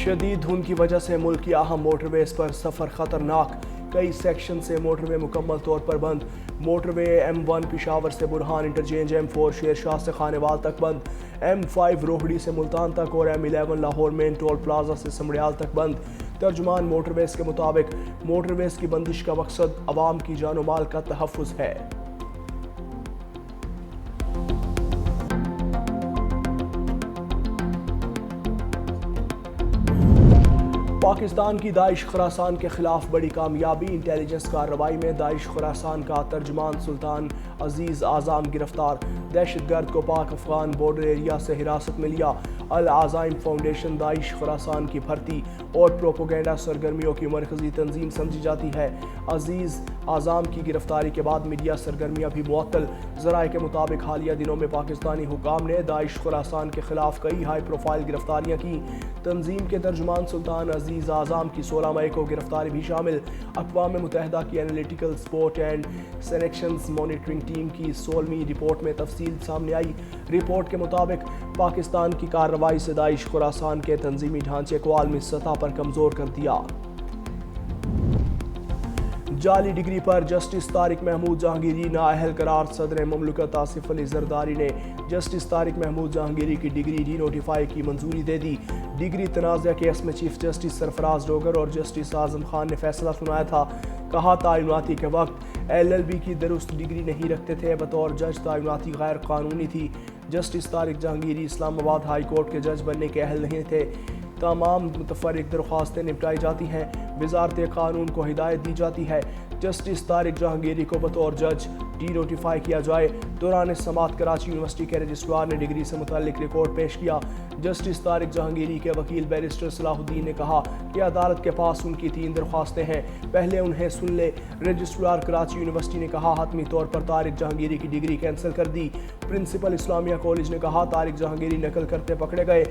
शदीद धुंध की वजह से मुल्क की अहम मोटरवेज पर सफ़र खतरनाक, कई सेक्शन से मोटरवे मुकम्मल तौर पर बंद। मोटरवे M1 पिशावर से बुरहान इंटरचेंज, M4 शेरशाह से खानेवाल तक बंद, M5 रोहड़ी से मुल्तान तक और M11 Lahore main toll plaza से समड़ियाल तक बंद। तर्जुमान मोटरवेज के मुताबिक मोटरवेज की बंदिश का मकसद अवाम की जानो माल का तहफ़्फ़ुज़ है। पाकिस्तान की दाइश खुरासान के खिलाफ बड़ी कामयाबी। इंटेलिजेंस कार्रवाई में दाइश खुरासान का तर्जुमान सुल्तान अजीज आज़ाम गिरफ्तार। दहशतगर्द को पाक अफगान बॉर्डर एरिया से हिरासत में लिया। अल आज़ाइम फाउंडेशन दाइश खुरासान की भर्ती और प्रोपोगेंडा सरगर्मियों की मरकजी तंजीम समझी जाती है। अजीज आज़ाम की गिरफ्तारी के बाद मीडिया सरगर्मियाँ भी मुअत्तल। ज़राए के मुताबिक हालिया दिनों में पाकिस्तानी हुकाम ने दाइश खुरासान के खिलाफ कई हाई प्रोफाइल गिरफ्तारियाँ की। तंजीम के तर्जुमान सुल्तान अजीज आज़ाम की 16 मई को गिरफ्तारी भी शामिल। अक़वाम मुत्तहिदा की analytical support and sanctions monitoring team की 16वीं रिपोर्ट में तफसील सामने आई। रिपोर्ट के मुताबिक पाकिस्तान की कार्रवाई से दाइश खुरासान के तंजीमी ढांचे को आलमी सतह पर कमज़ोर कर दिया। जाली डिग्री पर जस्टिस तारिक महमूद जहांगीरी नाअहल करार। सदर मुमलिकत आसिफ अली जरदारी ने जस्टिस तारिक महमूद जहांगीरी की डिग्री डी नोटिफाई की मंजूरी दे दी। डिग्री तनाज़ा केस में चीफ जस्टिस सरफराज डोगर और जस्टिस आजम खान ने फैसला सुनाया था। कहा, तयनाती के वक्त LLB की दुरुस्त डिग्री नहीं रखते थे, बतौर जज तयनाती गैर कानूनी थी। Justice Tariq Jahangiri Islamabad high court के जज बनने के अहल नहीं थे। तमाम मुतफर्रिक दरख्वास्तें निपटाई जाती हैं। वजारत कानून को हिदायत दी जाती है जस्टिस तारिक जहांगीरी को बतौर जज डी नोटिफाई किया जाए। दौरान समात कराची यूनिवर्सिटी के रजिस्ट्रार ने डिग्री से मुताल्लिक रिकॉर्ड पेश किया। जस्टिस तारिक जहांगीरी के वकील बैरिस्टर सलाहुद्दीन ने कहा कि अदालत के पास उनकी 3 दरख्वास्तें हैं, पहले उन्हें सुन ले। रजिस्ट्रार कराची यूनिवर्सिटी ने कहा, हतमी तौर पर तारिक जहांगीरी की डिग्री कैंसिल कर दी। प्रिंसिपल इस्लामिया कॉलेज ने कहा, तारिक जहांगीरी नकल करते पकड़े गए।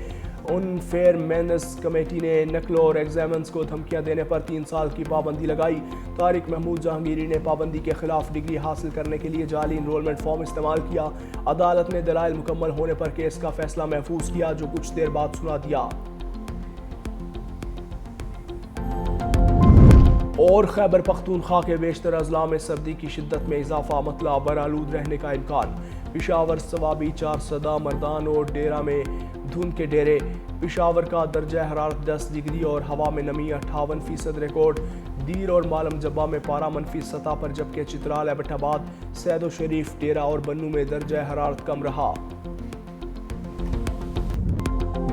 अनफेयर मेनेस कमेटी ने नकल और एग्जाम्स को धमकियां देने पर 3 साल की पाबंदी लगाई। तारिक महमूद जहांगीरी ने पाबंदी के खिलाफ डिग्री हासिल करने के लिए जाली इनरोलमेंट फॉर्म इस्तेमाल किया। अदालत ने दलाइल मुकम्मल होने पर केस का फैसला महफूज किया, जो कुछ देर बाद सुना दिया। और खैबर पख्तूनख्वा के बेशतर अजला में सर्दी की शिद्दत में इजाफा, मतला बरालूद रहने का इम्कान। पिशावर, सवाबी, 4 सदा, मर्दान और डेरा में धुंध के डेरे। पिशावर का दर्जा हरारत 10 डिग्री और हवा में नमी 58% रिकॉर्ड। दीर और मालम जब्बा में पारा मनफी सतह पर, जबकि चित्राल, एबटाबाद, सैदो शरीफ, डेरा और बन्नू में दर्जा हरारत कम रहा।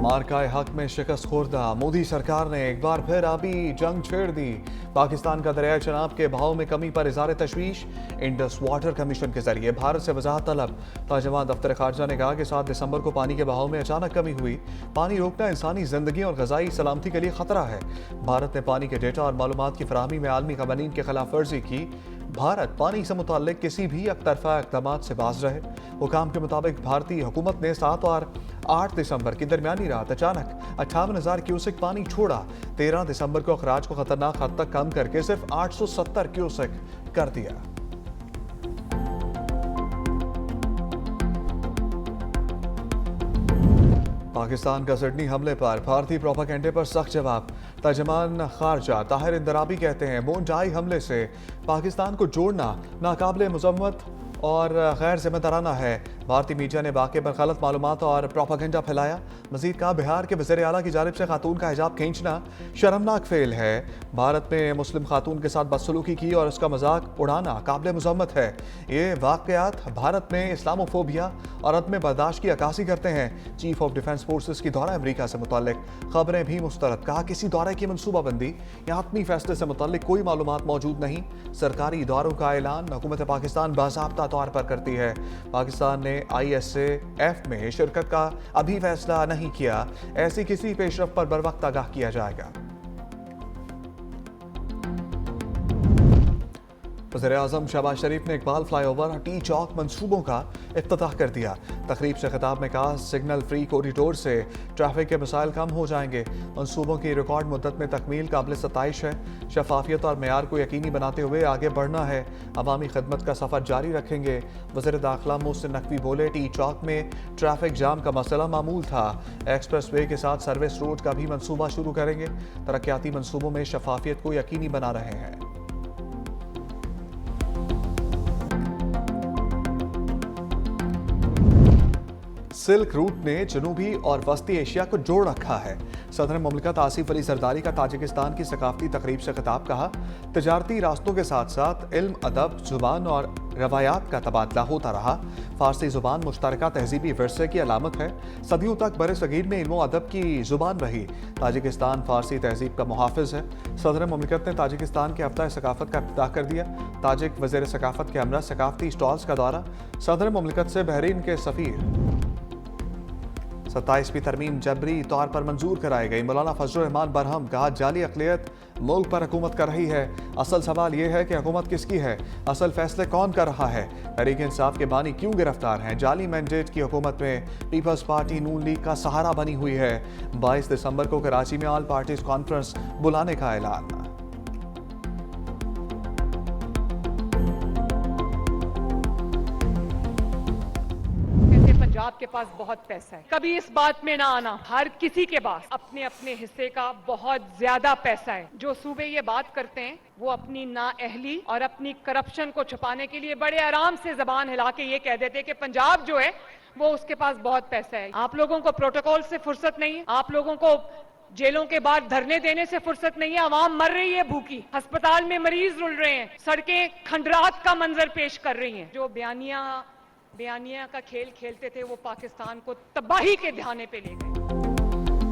मार्का हक में शिकस्त खुर्दा। मोदी सरकार ने एक बार फिर आबी जंग छेड़ दी। पाकिस्तान का दरियाई चनाब के बहाव में कमी पर इज़हार तशवीश। इंडस वाटर कमीशन के जरिए भारत से वजाहत तलब। तर्जुमान दफ्तर खारजा ने कहा कि 7 दिसंबर को पानी के बहाव में अचानक कमी हुई। पानी रोकना इंसानी जिंदगी और ग़ज़ाई सलामती के लिए खतरा है। भारत ने पानी के डेटा और मालूमात की फराहमी में आलमी कवानीन की खिलाफ वर्जी की। भारत पानी से मुताल्लिक किसी भी अकतरफा इक़दामात से बाज रहे। हुकाम के मुताबिक भारतीय हुकूमत ने 7 और 8 दिसंबर की दरमियानी रात अचानक 58,000 क्यूसेक पानी छोड़ा। 13 दिसंबर को अखराज को खतरनाक हद तक कम करके सिर्फ 870 क्यूसेक कर दिया। पाकिस्तान का सिडनी हमले पर भारतीय प्रोपेगेंडे पर सख्त जवाब। तर्जुमान खारजा ताहिर इंदराबी कहते हैं, बोनजाई हमले से पाकिस्तान को जोड़ना नाकाबिले मुज़म्मत और गैर जिम्मेदाराना है। भारतीय मीडिया ने वाक़े पर गलत मालूमात और प्रोपेगेंडा फैलाया। मजीद कहा, बिहार के वज़ीर आला की जानिब से खातून का हिजाब खींचना शर्मनाक फेल है। भारत में मुस्लिम खातून के साथ बदसलूकी की और उसका मजाक उड़ाना काबिल मुज़म्मत है। ये वाक़यात भारत में इस्लामोफोबिया और अदम बर्दाश्त की अक्कासी करते हैं। चीफ ऑफ डिफेंस फोर्सेस की दौरा अमरीका से मुताल्लिक खबरें भी मुस्तरद। कहा, किसी दौरे की मनसूबाबंदी या हतमी फैसले से मुताल्लिक कोई मालूमात मौजूद नहीं। सरकारी इदारों का ऐलान हुकूमत पाकिस्तान बाज़ाब्ता तौर पर करती है। पाकिस्तान ने ISAF में शिरकत का अभी फैसला नहीं किया। ऐसी किसी पेशरफ पर बरवक्त आगाह किया जाएगा। वज़ीर-ए-आज़म शहबाज शरीफ ने इकबाल फ्लाईओवर टी चौक मंसूबों का इफ्तिताह कर दिया। तकरीब से खिताब में कहा, सिग्नल फ्री कॉरिडोर से ट्रैफिक के मसाइल कम हो जाएंगे। मंसूबों की रिकॉर्ड मुद्दत में तकमील काबिल सताइश है। शफाफियत और मेयार को यकीनी बनाते हुए आगे बढ़ना है। अवामी खदमत का सफ़र जारी रखेंगे। वज़ीर दाखिला मोहसिन नकवी बोले, टी चौक में ट्रैफिक जाम का मसला मामूल था। एक्सप्रेस वे के साथ सर्विस रोड का भी मंसूबा शुरू करेंगे। तरक्याती मंसूबों में शफाफियत को यकीनी बना रहे हैं। सिल्क रूट ने जनूबी और वस्ती एशिया को जोड़ रखा है। सदर मुमलिकत आसिफ अली जरदारी का ताजिकिस्तान की सकाफती तकरीब से खिताब। कहा, तजारती रास्तों के साथ साथ इल्म, अदब, जुबान और रवायात का तबादला होता रहा। फारसी जुबान मुश्तरका तहजीबी विरसे की अलामत है। सदियों तक बरे सगीर में इल्म अदब की जुबान रही। ताजिकिस्तान फारसी तहजीब का मुहाफिज है। सदर मुमलिकत ने ताजिकिस्तान के हफ्ता सकाफत का इफ्तिताह कर दिया। ताजिक वज़ीर सकाफत के हमरा सकाफती स्टॉल्स का दौरा। सदर मुमलिकत से बहरीन के सफ़ीर 27वीं तरमीम जबरी तौर पर मंजूर कराई गई। मौलाना फजल रहमान बरहम कहा, जाली अक़लियत मुल्क पर हुकूमत कर रही है। असल सवाल यह है कि हुकूमत किसकी है, असल फैसले कौन कर रहा है। तहरीक इंसाफ के बानी क्यों गिरफ्तार हैं। जाली मैंडेट की हुकूमत में पीपल्स पार्टी नून लीग का सहारा बनी हुई है। 22 दिसंबर को कराची में ऑल पार्टीज कॉन्फ्रेंस बुलाने का ऐलान। पंजाब के पास बहुत पैसा है, कभी इस बात में ना आना, हर किसी के पास अपने अपने हिस्से का बहुत ज्यादा पैसा है। जो सूबे ये बात करते हैं वो अपनी नाअहली और अपनी करप्शन को छुपाने के लिए बड़े आराम से जबान हिला के ये कह देते हैं कि पंजाब जो है वो उसके पास बहुत पैसा है। आप लोगों को प्रोटोकॉल से फुर्सत नहीं है, आप लोगों को जेलों के बाद धरने देने से फुर्सत नहीं है। आवाम मर रही है भूखी, अस्पताल में मरीज रुल रहे हैं, सड़कें खंडरात का मंजर पेश कर रही हैं। जो बयानिया का खेल खेलते थे वो पाकिस्तान को तबाही के ध्याने पे ले गए।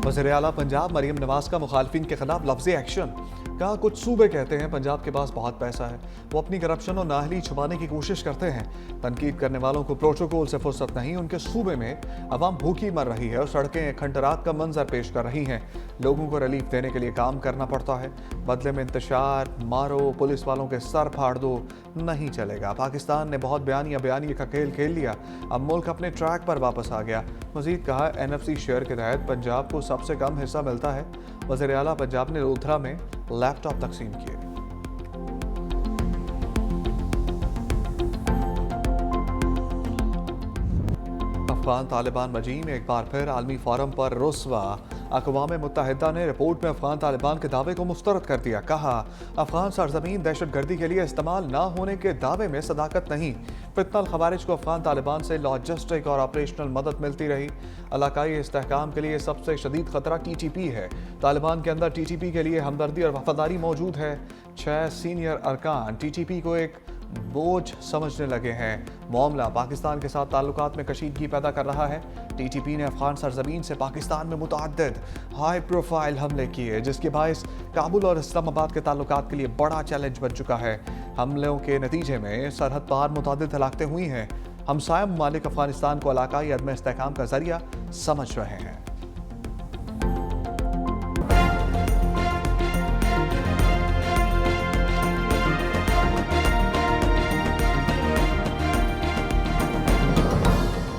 वज़ीर आला पंजाब मरियम नवाज का मुखालफिन के खिलाफ लफ्ज़ी एक्शन। कहा, कुछ सूबे कहते हैं पंजाब के पास बहुत पैसा है, वो अपनी करप्शन और नाअहली छुपाने की कोशिश करते हैं। तनकीद करने वालों को प्रोटोकॉल से फुर्सत नहीं। उनके सूबे में अवाम भूखी मर रही है और सड़कें खंडरात का मंजर पेश कर रही हैं। लोगों को रिलीफ देने के लिए काम करना पड़ता है, बदले में इंतशार, मारो, पुलिस वालों के सर फाड़ दो, नहीं चलेगा। पाकिस्तान ने बहुत बयानिया का खेल खेल लिया, अब मुल्क अपने ट्रैक पर वापस आ गया। मजीद कहा, NFC शेयर के तहत पंजाब को सबसे कम हिस्सा मिलता है। वज़ीर आला पंजाब ने लोधरा में लैपटॉप तकसीम किए। अफगान तालिबान मजीम एक बार फिर आलमी फोरम पर रुस्वा। अक़वाम मुत्तहिदा ने रिपोर्ट में अफगान तालिबान के दावे को मुस्तरद कर दिया। कहा, अफगान सरजमीन दहशतगर्दी के लिए इस्तेमाल ना होने के दावे में सदाकत नहीं। फितनल खवारिज को अफगान तालिबान से लॉजिस्टिक और ऑपरेशनल मदद मिलती रही। इलाकाई इस्तेहकाम के लिए सबसे शदीद खतरा TTP है। तालिबान के अंदर TTP के लिए हमदर्दी और वफादारी मौजूद है। 6 सीनियर अरकान TTP को एक बोझ समझने लगे हैं। मामला पाकिस्तान के साथ ताल्लुकात में कशीदगी पैदा कर रहा है। TTP ने अफगान सरजमीन से पाकिस्तान में मुतअद्दिद हाई प्रोफाइल हमले किए, जिसके बायस काबुल और इस्लामाबाद के ताल्लुकात के लिए बड़ा चैलेंज बन चुका है। हमलों के नतीजे में सरहद पार मुतअद्दिद हलाकतें हुई हैं। हमसाया ममालिक अफगानिस्तान को इलाकाई अदम इस्तेहकाम का जरिया समझ रहे हैं।